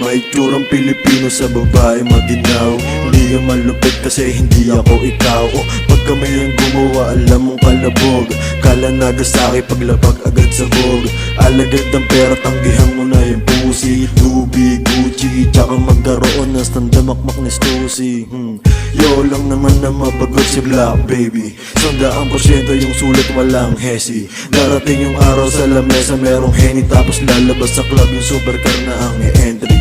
May turang Pilipino sa babae maginaw. Hindi ka malupit kasi hindi ako ikaw. O pag kami ang gumawa alam mong kalabog. Kala nagasaki paglapag agad sa bog. Alagad ng pera tanggihan mo na yung pusi. Tubig, Gucci, tsaka magkaroon ng standamakmak ni Stussy. Yo lang naman na mabagot si Black Baby. 100% yung sulat walang hesi. Darating yung araw sa lamesa merong Henny. Tapos lalabas sa club yung supercar na ang e-entry.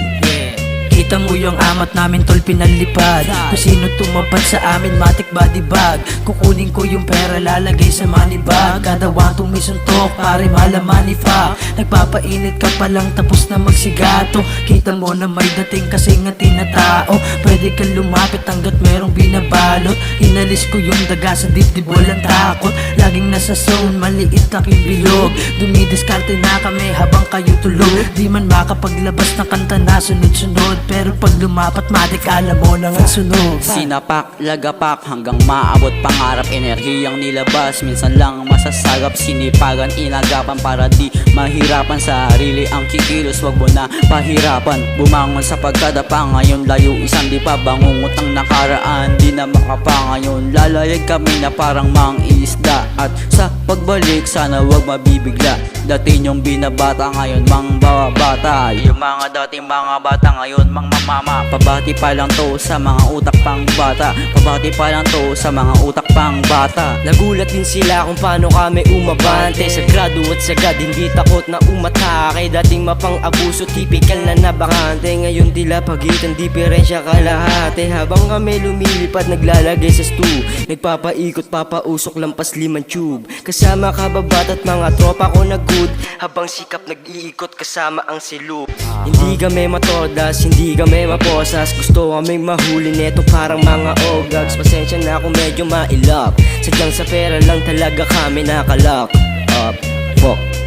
Kita mo yung amat namin tol pinalipad. Kung sino tumapad sa amin matik body bag. Kukunin ko yung pera lalagay sa money bag. Kada wantong may suntok pare malaman ni fa. Nagpapainit ka pa lang tapos na magsigato. Kita mo na may dating kasi nga tinatao. Pwede kang lumapit hanggat merong binabalot. Inalis ko yung daga sa dibdib walang takot. Laging nasa zone maliit aking bilog. Dumidiskarte na kami habang kayo tulog. Di man makapaglabas ng kanta na sunod-sunod. Pero pag lumapat matik alam mo nang ang sunog. Sinapak, lagapak hanggang maabot pangarap. Enerhiyang nilabas, minsan lang masasagap. Sinipagan, inagapan para di mahirapan sarili ang kikilos. Wag mo na pahirapan, bumangon sa pagkadapa. Ngayon layo isang di pa bangungot ang nakaraan. Di na makapa ngayon, lalayag kami na parang mang isda. At sa pagbalik sana wag mabibigla. Dati yung binabata ngayon mang babata. Yung mga dating mga bata ngayon mang mamama. Pabati pa lang to sa mga utak pang bata. Pabati pa lang to sa mga utak pang bata. Nagulat din sila kung paano kami umabante. Sagrado at sagad, hindi takot na umatake. Dating mapang-abuso, typical na nabakante. Ngayon tila pagitan, diferensya kalahati. Habang kami lumilipad, naglalagay sa stew. Nagpapaikot, papausok, lampas 5 tube. Kasama kababat at mga tropa ko na good. Habang sikap nag-iikot kasama ang silup. Hindi kami matodas, hindi kami maposas. Gusto kaming mahuli neto parang mga ogags. Pasensya na kung medyo mailap. Sadyang sa pera lang talaga kami nakalock up. Fuck.